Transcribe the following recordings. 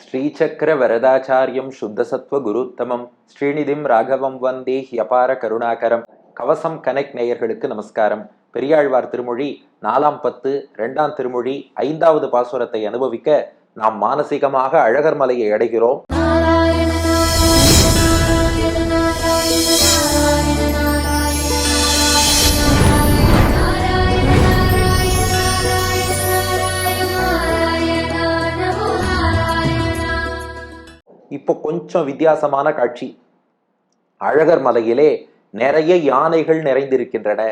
ஸ்ரீசக்கர வரதாச்சாரியம் சுத்தசத்வ குருத்தமம் ஸ்ரீநிதிம் ராகவம் வந்தே ஹியபார கருணாகரம். கவசம் கனெக்ட் நேயர்களுக்கு நமஸ்காரம். பெரியாழ்வார் திருமொழி 4ஆம் பத்து 2ஆம் திருமொழி 5வது பாசுரத்தை அனுபவிக்க நாம் மானசீகமாக அழகர் மலையை அடைகிறோம். இப்போ கொஞ்சம் வித்தியாசமான காட்சி. அழகர் மலையிலே நிறைய யானைகள் நிறைந்திருக்கின்றன.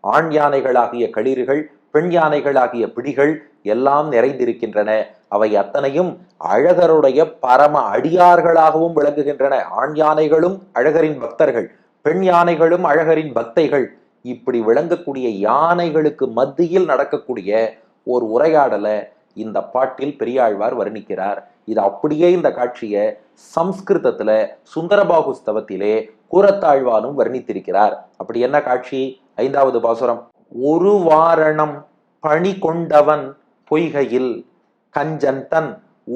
ஆண் யானைகளாகிய களிர்கள், பெண் யானைகளாகிய பிடிகள் எல்லாம் நிறைந்திருக்கின்றன. அவை அத்தனையும் அழகருடைய பரம அடியார்களாகவும் விளங்குகின்றன. ஆண் யானைகளும் அழகரின் பக்தர்கள், பெண் யானைகளும் அழகரின் பக்தைகள். இப்படி விளங்கக்கூடிய யானைகளுக்கு மத்தியில் நடக்கக்கூடிய ஒரு உரையாடலை இந்த பாட்டில் பெரியாழ்வார் வர்ணிக்கிறார். இது அப்படியே இந்த காட்சியை சம்ஸ்கிருதத்துல சுந்தரபாகு ஸ்தவத்திலே கூரத்தாழ்வானும் வர்ணித்திருக்கிறார். அப்படி என்ன காட்சி? 5வது பாசுரம். ஒரு வாரணம் பணி கொண்டவன் பொய்கையில் கஞ்சந்தன்,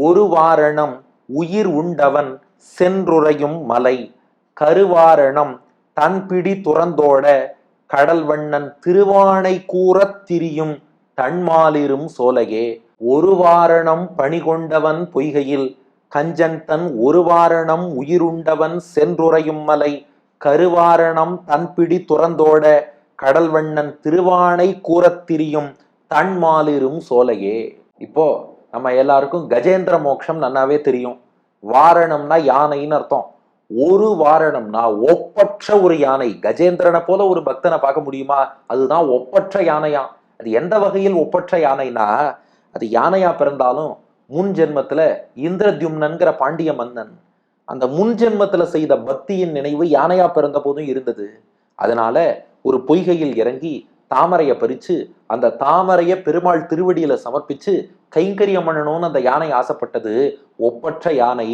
ஒரு வாரணம் உயிர் உண்டவன் சென்றுரையும் மலை, கருவாரணம் தன்பிடி துறந்தோட கடல் வண்ணன் திருவானை கூறத் திரியும் தன்மாலிரும் சோலையே. ஒரு வாரணம் பணி கொண்டவன் பொய்கையில் கஞ்சந்தன், ஒரு வாரணம் உயிருண்டவன் சென்றுரையும் மலை, கருவாரணம் தன்பிடி துறந்தோட கடல் வண்ணன் திருவானை கூறத்திரியும் தன்மாலிரும் சோலையே. இப்போ நம்ம எல்லாருக்கும் கஜேந்திர மோட்சம் நன்னாவே தெரியும். வாரணம்னா யானைன்னு அர்த்தம். ஒரு வாரணம்னா ஒப்பற்ற ஒரு யானை. கஜேந்திரனை போல ஒரு பக்தனை பார்க்க முடியுமா? அதுதான் ஒப்பற்ற யானையா. அது எந்த வகையில் ஒப்பற்ற யானைனா, அது யானையா பிறந்தாலும் முன் ஜென்மத்துல இந்திரத்யும்னன்கிற பாண்டிய மன்னன் அந்த முன் ஜென்மத்துல செய்த பக்தியின் நினைவு யானையா பிறந்த போதும் இருந்தது. அதனால ஒரு பொய்கையில் இறங்கி தாமரையை பறிச்சு அந்த தாமரைய பெருமாள் திருவடியில சமர்ப்பிச்சு கைங்கரியம் பண்ணணும்னு அந்த யானை ஆசைப்பட்டது. ஒப்பற்ற யானை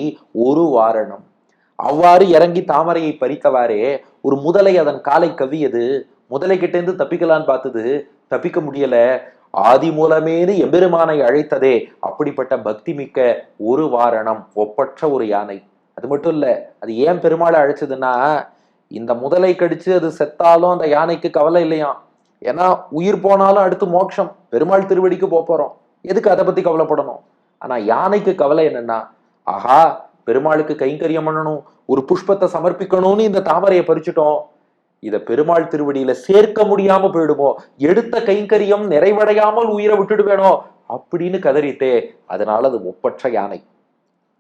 ஒரு வாரணம். அவ்வாறு இறங்கி தாமரையை பறித்தவாறே ஒரு முதலை அதன் காலை கவ்வியது. முதலை கிட்ட இருந்து தப்பிக்கலான்னு பார்த்தது, தப்பிக்க முடியல. ஆதி மூலமேனு எம்பெருமானை அழைத்ததே. அப்படிப்பட்ட பக்தி மிக்க ஒரு வாரணம், ஒப்பற்ற ஒரு யானை. அது மட்டும் இல்ல, அது ஏன் பெருமாளை அழைச்சதுன்னா, இந்த முதலை கடிச்சு அது செத்தாலும் அந்த யானைக்கு கவலை இல்லையாம். ஏன்னா உயிர் போனாலும் அடுத்து மோட்சம், பெருமாள் திருவடிக்கு போறோம், எதுக்கு அதை பத்தி கவலைப்படணும்? ஆனா யானைக்கு கவலை என்னன்னா, ஆஹா பெருமாளுக்கு கைங்கரியம் பண்ணணும், ஒரு புஷ்பத்தை சமர்ப்பிக்கணும்னு இந்த தாமரையை பறிச்சுட்டோம், இத பெருமாள் திருவடியில சேர்க்க முடியாம போயிடுமோ, எடுத்த கைங்கரியம் நிறைவடையாமல் உயிரை விட்டுடுவேனோ அப்படின்னு கதறித்தே. அதனால அது ஒப்பற்ற யானை.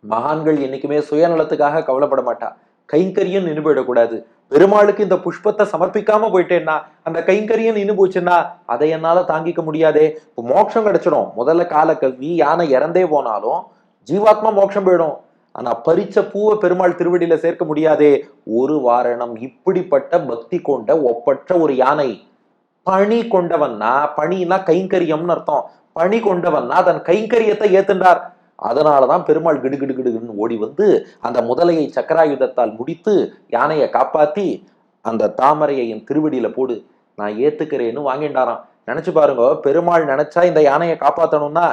மகான்கள் என்னைக்குமே சுயநலத்துக்காக கவலைப்பட மாட்டா. கைங்கரியம் நின்று போயிடக்கூடாது. பெருமாளுக்கு இந்த புஷ்பத்தை சமர்ப்பிக்காம போயிட்டேன்னா, அந்த கைங்கரியம் நின்று போச்சுன்னா அதை என்னால தாங்கிக்க முடியாதே. இப்போ மோட்சம் கிடைச்சிடும். முதல்ல கால கல்வி யானை இறந்தே போனாலும் ஜீவாத்மா மோட்சம் போயிடும். ஆனா பறிச்ச பூவை பெருமாள் திருவடியில சேர்க்க முடியாதே. ஒரு வாரணம். இப்படிப்பட்ட பக்தி கொண்ட ஒப்பற்ற ஒரு யானை. பணி கொண்டவன்னா, பணினா கைங்கரியம்னு அர்த்தம். பணி கொண்டவன்னா தன் கைங்கரியத்தை ஏத்துண்டார். அதனாலதான் பெருமாள் கிடுகிடுகிடுன்னு ஓடி வந்து அந்த முதலையை சக்கராயுதத்தால் முடித்து யானையை காப்பாத்தி அந்த தாமரையை என் திருவடியில போடு, நான் ஏத்துக்கிறேன்னு வாங்கிண்டாராம். நினைச்சு பாருங்க, பெருமாள் நினைச்சா இந்த யானையை காப்பாத்தணும்னா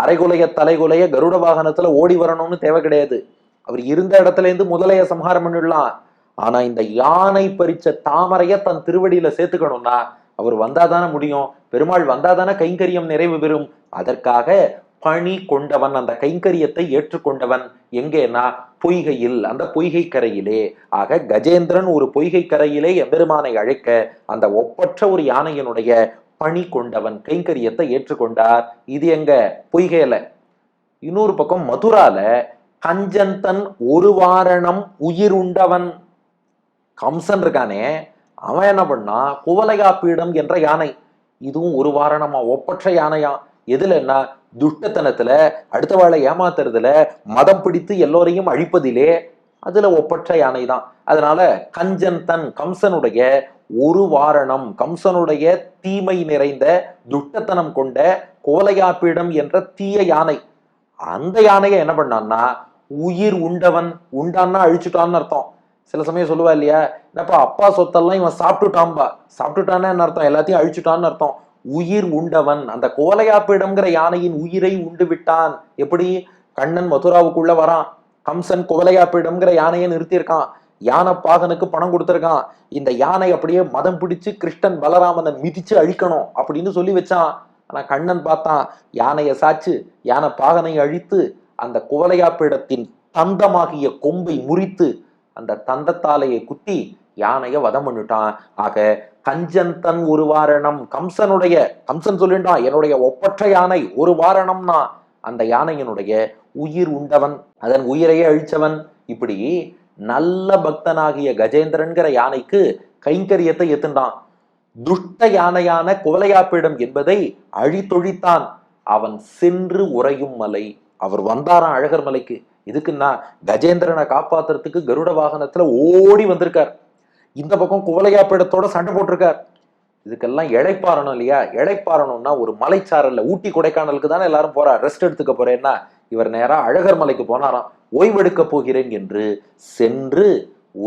அரைகுலைய தலைகுலைய கருட வாகனத்துல ஓடி வரணும்னு தேவை கிடையாது. அவர் இருந்த இடத்துல இருந்து முதலைய சம்ஹாரம் பண்ணிடலாம். ஆனா இந்த யானை பறிச்ச தாமரைய தன் திருவடியில சேர்த்துக்கணும்னா அவர் வந்தாதானே முடியும். பெருமாள் வந்தாதானே கைங்கரியம் நிறைவு பெறும். அதற்காக பணி கொண்டவன், அந்த கைங்கரியத்தை ஏற்றுக்கொண்டவன். எங்கேனா பொய்கையில், அந்த பொய்கை கரையிலே. ஆக கஜேந்திரன் ஒரு பொய்கை கரையிலே எம்பெருமானை அழைக்க அந்த ஒப்பற்ற ஒரு யானையினுடைய பணி கொண்டவன் கைங்கரியத்தை ஏற்றுக்கொண்டார். இது எங்க? பொய்கையில. இன்னொரு பக்கம் மதுரால கஞ்சந்தன் ஒரு வாரணம் உயிர் உண்டவன். கம்சன் இருக்கானே, அவன் என்ன பண்ணா, குவலையா பீடம் என்ற யானை. இதுவும் ஒரு வாரணமா, ஒப்பற்ற யானையா. எதுலன்னா துஷ்டத்தனத்துல, அடுத்த வாழை ஏமாத்துறதுல, மதம் பிடித்து எல்லோரையும் அழிப்பதிலே, அதுல ஒப்பற்ற யானை தான். அதனால கஞ்சந்தன் கம்சனுடைய ஒரு வாரணம், கம்சனுடைய தீமை நிறைந்த துஷ்டத்தனம் கொண்ட கோலையாப்பீடம் என்ற தீய யானை. அந்த யானையை என்ன பண்ணான்னா உயிர் உண்டவன். உண்டான்னா அழிச்சுட்டான்னு அர்த்தம். சில சமயம் சொல்லுவா இல்லையா, என்னப்பா அப்பா சொத்தெல்லாம் இவன் சாப்பிட்டுட்டான்பா. சாப்பிட்டுட்டான்னு என்ன அர்த்தம்? எல்லாத்தையும் அழிச்சுட்டான்னு அர்த்தம். உயிர் உண்டவன், அந்த கோலையாப்பிடம்ங்கிற யானையின் உயிரை உண்டு விட்டான். எப்படி? கண்ணன் மதுராவுக்குள்ள வரான். கம்சன் குவலையாப்பிடம்ங்கிற யானையை நிறுத்தியிருக்கான். யானை பாகனுக்கு பணம் கொடுத்திருக்கான். இந்த யானை அப்படியே மதம் பிடிச்சு கிருஷ்ணன் பலராமனை மிதிச்சு அழிக்கணும் அப்படின்னு சொல்லி வச்சான். ஆனா கண்ணன் பார்த்தான், யானையை சாச்சு யானை பாகனை அழித்து அந்த குவலையாப்பிடத்தின் தந்தமாகிய கொம்பை முறித்து அந்த தந்தத்தாலையை குத்தி யானைய வதம் பண்ணிட்டான். ஆக கஞ்சன் தன் ஒரு வாரணம், கம்சன் சொல்லிட்டான் என்னுடைய ஒப்பற்ற யானை ஒரு வாரணம்னா அந்த யானையினுடைய உயிர் உண்டவன், அதன் உயிரையே அழிச்சவன். இப்படி நல்ல பக்தனாகிய கஜேந்திரன்கிற யானைக்கு கைங்கரியத்தை எத்துண்டான். துஷ்ட யானையான குவலையாப்பிடம் என்பதை அழித்தொழித்தான். அவன் சென்று உறையும் மலை. அவர் வந்தாராம் அழகர் மலைக்கு. இதுக்குன்னா கஜேந்திரனை காப்பாத்துறதுக்கு கருட வாகனத்துல ஓடி வந்திருக்கார். இந்த பக்கம் குவலையாப்பிடத்தோட சண்டை போட்டிருக்கார். இதுக்கெல்லாம் இளைப்பாறணும் இல்லையா? இளைப்பாறணும்னா ஒரு மலைச்சாரல்ல, ஊட்டி கொடைக்கானலுக்கு தானே எல்லாரும் போறார், ரெஸ்ட் எடுத்துக்க போறேன்னா இவர் நேரா அழகர் மலைக்கு போனாராம். ஓய்வெடுக்க போகிறேன் என்று சென்று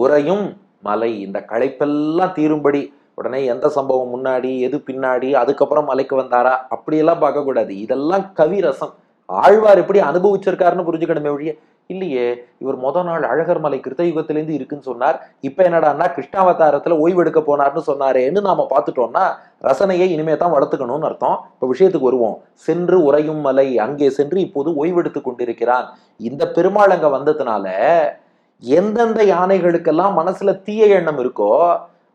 உறையும் மலை. இந்த களைப்பெல்லாம் தீரும்படி. உடனே எந்த சம்பவம் முன்னாடி எது பின்னாடி அதுக்கப்புறம் மலைக்கு வந்தாரா அப்படியெல்லாம் பார்க்க கூடாது. இதெல்லாம் கவி ரசம். ஆழ்வார் எப்படி அனுபவிச்சிருக்காருன்னு புரிஞ்சுக்கணுமே ஒழிய இல்லையே இவர் நாள் அழகர் மலை கிருத்தயுகத்திலேருந்து இருக்குன்னு சொன்னார், இப்ப என்னடான்னா கிருஷ்ணாவதாரத்துல ஓய்வெடுக்க போனார்னு சொன்னாரேன்னு நாம பார்த்துட்டோம்னா ரசனையை இனிமே தான் வளர்த்துக்கணும்னு அர்த்தம். இப்ப விஷயத்துக்கு வருவோம். சென்று உறையும் மலை, அங்கே சென்று இப்போது ஓய்வெடுத்து கொண்டிருக்கிறான். இந்த பெருமாள் அங்க வந்ததுனால எந்தெந்த யானைகளுக்கெல்லாம் மனசுல தீய எண்ணம் இருக்கோ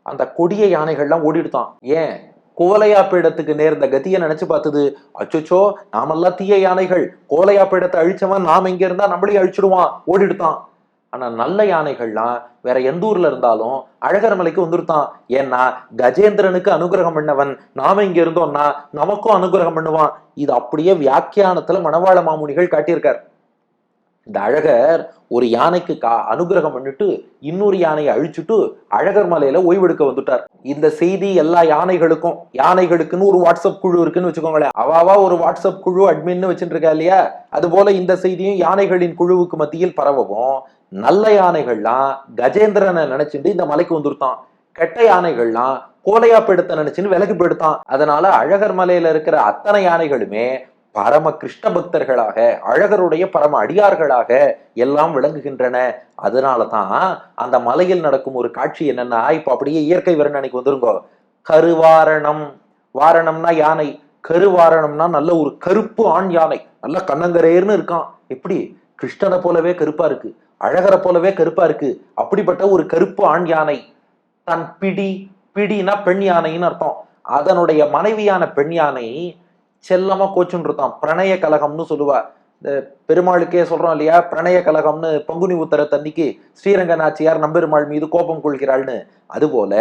அந்த கொடிய யானைகள்லாம் ஓடிடுதான். ஏன்? கோலையாப்பிடத்துக்கு நேர்ந்த கத்தியை நினைச்சு பார்த்தது. அச்சோச்சோ நாமெல்லாம் தீய யானைகள், கோலையாப்பிடத்தை அழிச்சவன் நாம இங்க இருந்தா நம்மளையும் அழிச்சிடுவான், ஓடிடுத்தான். ஆனா நல்ல யானைகள்லாம் வேற எந்த ஊர்ல இருந்தாலும் அழகர் மலைக்கு வந்துருத்தான். ஏன்னா கஜேந்திரனுக்கு அனுகிரகம் பண்ணவன் நாம இங்க இருந்தோம்னா நமக்கும் அனுகிரகம் பண்ணுவான். இது அப்படியே வியாக்கியானத்துல மணவாள மாமுனிகள் காட்டியிருக்கார். இந்த அழகர் ஒரு யானைக்கு அனுகிரகம் பண்ணிட்டு இன்னொரு யானையை அழிச்சுட்டு அழகர் மலையில ஓய்வெடுக்க வந்துட்டார். இந்த செய்தி எல்லா யானைகளுக்குன்னு ஒரு வாட்ஸ்அப் குழு இருக்குன்னு வச்சுக்கோங்களேன். அவாவா ஒரு வாட்ஸ்அப் குழு அட்மின்னு வச்சுட்டு இருக்கா இல்லையா? அது போல இந்த செய்தியும் யானைகளின் குழுவுக்கு மத்தியில் பரவவும் நல்ல யானைகள்லாம் கஜேந்திரனை நினைச்சுட்டு இந்த மலைக்கு வந்துருத்தான். கெட்ட யானைகள்லாம் கோலையாப்பெடுத்த நினைச்சுன்னு விலகி போயிடுத்தான். அதனால அழகர் மலையில இருக்கிற அத்தனை யானைகளுமே பரம கிருஷ்ண பக்தர்களாக, அழகருடைய பரம அடியார்களாக எல்லாம் விளங்குகின்றன. அதனாலதான் அந்த மலையில் நடக்கும் ஒரு காட்சி என்னன்னா, இப்ப அப்படியே இயற்கை வர்ணனைக்கு வந்துருங்கோ. கருவாரணம், வாரணம்னா யானை, கருவாரணம்னா நல்ல ஒரு கருப்பு ஆண் யானை, நல்ல கண்ணங்கரேர்னு இருக்கான். எப்படி? கிருஷ்ணனை போலவே கருப்பா இருக்கு, அழகரை போலவே கருப்பா இருக்கு. அப்படிப்பட்ட ஒரு கருப்பு ஆண் யானை தன் பிடினா பெண் யானைன்னு அர்த்தம். அதனுடைய மனைவியான பெண் யானை செல்லமா கோச்சுன்னு இருக்கான். பிரணய கலகம்னு சொல்லுவா. இந்த பெருமாளுக்கே சொல்றோம் இல்லையா, பிரணய கலகம்னு பங்குனி உத்தர தண்ணிக்கு ஸ்ரீரங்க நாச்சியார் நம்பெருமாள் மீது கோபம் கொள்கிறாள்னு. அதுபோல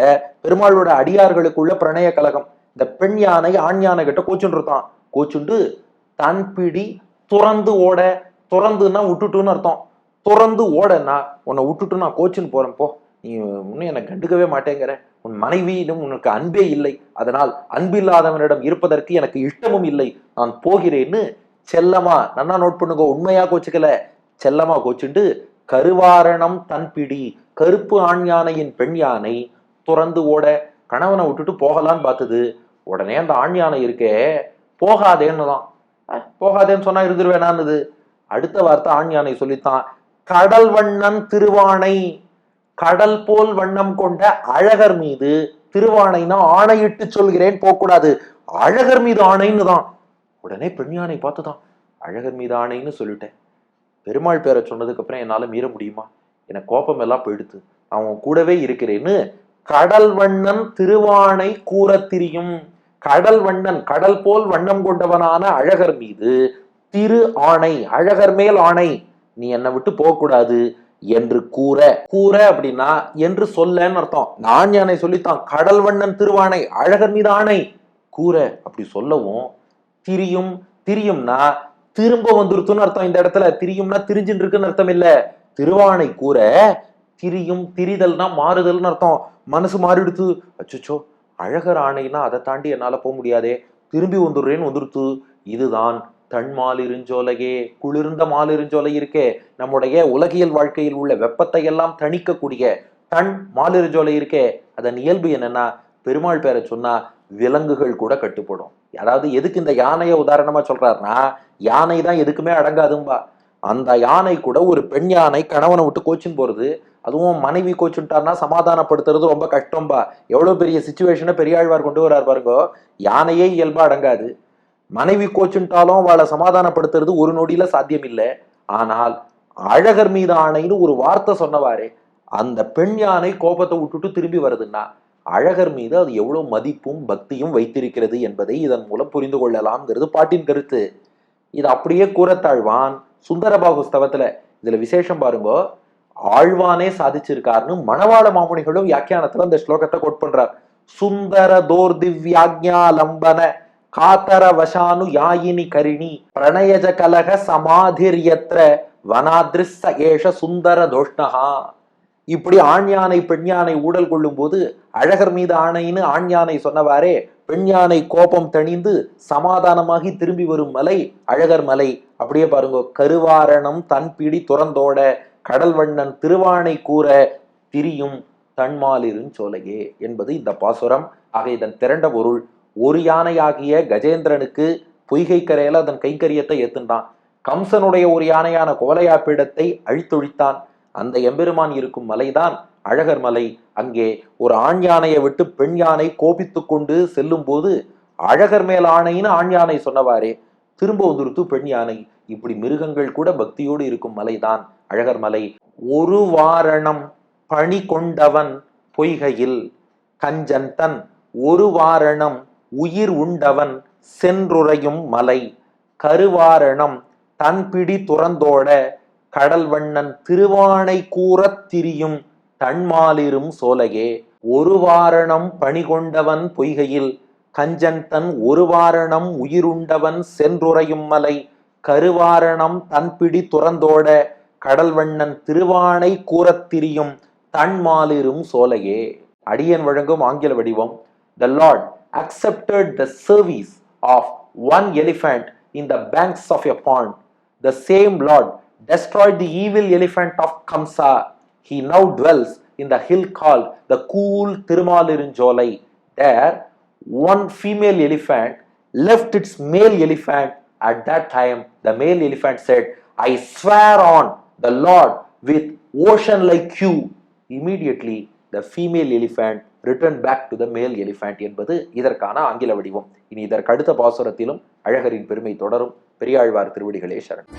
பெருமாளோட அடியார்களுக்குள்ள பிரணய கலகம். இந்த பெண் யானை ஆண் யானை கிட்ட கோச்சுன்னு இருக்கான். கோச்சுண்டு தன் பிடி துறந்து ஓட, துறந்துன்னா விட்டுட்டுன்னு அர்த்தம். துறந்து ஓடன்னா உன்னை விட்டுட்டு நான் கோச்சுன்னு போறேன் போ, நீ இன்னும் என்னை கண்டுக்கவே மாட்டேங்கிற, உன் மனைவியிடம் உனக்கு அன்பே இல்லை, அதனால் அன்பில்லாதவனிடம் இருப்பதற்கு எனக்கு இஷ்டமும் இல்லை, நான் போகிறேன்னு செல்லமா, நல்லா நோட் பண்ணுங்க, உண்மையா கோச்சுக்கல, செல்லமா கோச்சுண்டு கருவாரணம் தன் பிடி, கருப்பு ஆண் யானையின் பெண் யானை துறந்து ஓட, கணவனை விட்டுட்டு போகலான்னு பார்த்தது. உடனே அந்த ஆண் யானை இருக்கே போகாதேன்னு தான். போகாதேன்னு சொன்னா இருந்துருவேனான்னுது. அடுத்த வார்த்தை ஆண் யானை சொல்லித்தான், கடல் வண்ணன் திருவானை, கடல் போல் வண்ணம் கொண்ட அழகர் மீது, திருவானைனா ஆணையிட்டு சொல்கிறேன் போகக்கூடாது, அழகர் மீது ஆணைன்னு தான். உடனே பெண் யானை பார்த்துதான், அழகர் மீது ஆணைன்னு சொல்லிட்டேன், பெருமாள் பேரை சொன்னதுக்கு அப்புறம் என்னால மீற முடியுமா, எனக்கு கோபம் எல்லாம் போயிடுத்து, அவன் கூடவே இருக்கிறேன்னு கடல் வண்ணன் திருவானை கூற திரியும். கடல் வண்ணன், கடல் போல் வண்ணம் கொண்டவனான அழகர் மீது திரு ஆணை, அழகர் மேல் ஆணை, நீ என்னை விட்டு போகக்கூடாது என்று கூற. கூற அப்படின்னா என்று சொல்லன்னு அர்த்தம். நான் யானை சொல்லித்தான், கடல் வண்ணன் திருவானை, அழகர் மீது ஆணை கூற அப்படி சொல்லவும் திரியும். திரியும்னா திரும்ப வந்துருத்துன்னு அர்த்தம். இந்த இடத்துல திரியும்னா திரிஞ்சுன்னு இருக்குன்னு அர்த்தம் இல்ல. திருவானை கூற திரியும், திரிதல்னா மாறுதல்னு அர்த்தம். மனசு மாறிடுத்து, அச்சோ அழகர் ஆணைனா அதை தாண்டி என்னால போக முடியாதே, திரும்பி வந்துடுறேன்னு வந்துருத்து. இதுதான் தன் மாலிருஞ்சோலையே, குளிர்ந்த மாலிருஞ்சோலை இருக்கே, நம்முடைய உலகியல் வாழ்க்கையில் உள்ள வெப்பத்தை எல்லாம் தணிக்கக்கூடிய தன் மாலிருஞ்சோலை இருக்கே, அதன் இயல்பு என்னன்னா, பெருமாள் பேரை சொன்னா விலங்குகள் கூட கட்டுப்படும். அதாவது எதுக்கு இந்த யானையை உதாரணமா சொல்றாருன்னா, யானை தான் எதுக்குமே அடங்காதும்பா. அந்த யானை கூட ஒரு பெண் யானை கணவனை விட்டு கோச்சின்னு போறது, அதுவும் மனைவி கோச்சுட்டார்னா சமாதானப்படுத்துறது ரொம்ப கஷ்டம்பா. எவ்வளவு பெரிய சிச்சுவேஷனை பெரியாழ்வார் கொண்டு வர்றார் பாருங்கோ. யானையே இயல்பா அடங்காது, மனைவி கோச்சுட்டாலும் அவளை சமாதானப்படுத்துறது ஒரு நொடியில சாத்தியம் இல்லை. ஆனால் அழகர் மீது ஆணைன்னு ஒரு வார்த்தை சொன்னவாறே, அந்த பெண் யானை கோபத்தை விட்டுட்டு திரும்பி வருதுன்னா அழகர் மீது அது எவ்வளவு மதிப்பும் பக்தியும் வைத்திருக்கிறது என்பதை இதன் மூலம் புரிந்து கொள்ளலாம்ங்கிறது பாட்டின் கருத்து. இது அப்படியே கூறத்தாழ்வான் சுந்தரபாகு ஸ்தவத்துல இதுல விசேஷம் பாருங்க, ஆழ்வானே சாதிச்சிருக்காருன்னு மணவாள மாமுனிகளும் வியாக்கியானத்துல அந்த ஸ்லோகத்தை கோட் பண்றார். சுந்தர தோர் திவ்யாக்ஞா லம்பன காத்தர வசானு யாயினி கரிணி பிரணயஜ கலக சமாதிர்யத்ர வனாத்ரிஸ்ஸ ஏஷ சுந்தர தோஷ்ணஹா. இப்படி ஆண் யானை பெண் யானை ஊடல் கொள்ளும் போது அழகர் மீது ஆணைன்னு ஆண் யானை சொன்னவாறே, பெண் யானை கோபம் தணிந்து சமாதானமாகி திரும்பி வரும் மலை அழகர் மலை. அப்படியே பாருங்க, கருவாரணம் தன் பிடி துறந்தோட கடல் வண்ணன் திருவானை கூற திரியும் தன்மாலிருஞ் சோலையே என்பது இந்த பாசுரம். ஆக இதன் திரண்ட பொருள், ஒரு யானையாகிய கஜேந்திரனுக்கு பொய்கை கரையில அதன் கைங்கரியத்தை ஏத்துண்டான். கம்சனுடைய ஒரு யானையான கோலையா பீடத்தை அழித்தொழித்தான். அந்த எம்பெருமான் இருக்கும் மலைதான் அழகர் மலை. அங்கே ஒரு ஆண் யானையை விட்டு பெண் யானை கோபித்து கொண்டு செல்லும் போது அழகர் மேல் ஆணைன்னு ஆண் யானை சொன்னவாறே திரும்ப வந்துருத்து பெண் யானை. இப்படி மிருகங்கள் கூட பக்தியோடு இருக்கும் மலைதான் அழகர் மலை. ஒரு வாரணம் பணி கொண்டவன் பொய்கையில் கஞ்சன் தன் ஒரு வாரணம் உயிர் உண்டவன் சென்றுரையும் மலை கருவாரணம் தன் பிடி துறந்தோட கடல் வண்ணன் திருவானை கூறத் திரியும் தன்மாலிரும் சோலையே. ஒரு வாரணம் பணி கொண்டவன் பொய்கையில் கஞ்சன் தன் ஒரு வாரணம் உயிருண்டவன் சென்றுரையும் மலை கருவாரணம் தன் பிடி துறந்தோட கடல் வண்ணன் திருவானை கூறத் திரியும் தன்மாலிரும் சோலையே. அடியன் வழங்கும் ஆங்கில வடிவம். The Lord accepted the service of one elephant in the banks of a pond. The same Lord destroyed the evil elephant of Kamsa. He now dwells in the hill called the cool Tirumalirunjolai. There, one female elephant left its male elephant. At that time, the male elephant said, I swear on the Lord with ocean like you. Immediately, the female elephant returned back to the male elephant என்பது இதற்கான ஆங்கில வடிவம். இனி இதற்கு அடுத்த பாசுரத்திலும் அழகரின் பெருமை தொடரும். பெரியாழ்வார் திருவடிகளே சரண்.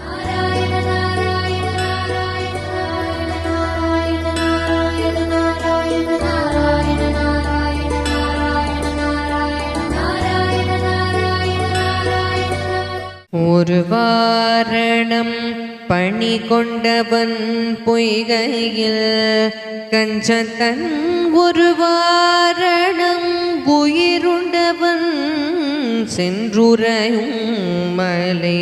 ஒரு வாரணம் பணி கொண்டவன் பொய்கையில் கஞ்சத்தன் ஒரு வாரணம் உயிருண்டவன் சென்றுரையும் மலை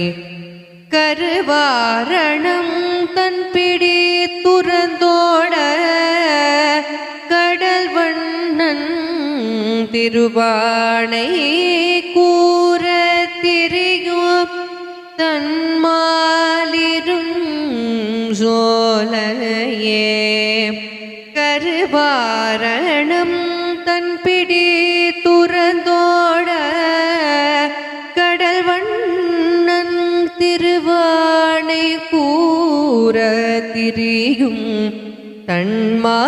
கருவாரணம் தன் பிடி துறந்தோட கடல் வண்ணன் திருவானை கூற திரியும் தன்மாலிரும் சோலையே. கருவாரணம் தன் பிடி துறந்தோட கடல் வண்ணன் திருவானை கூற திரியும் தன்மா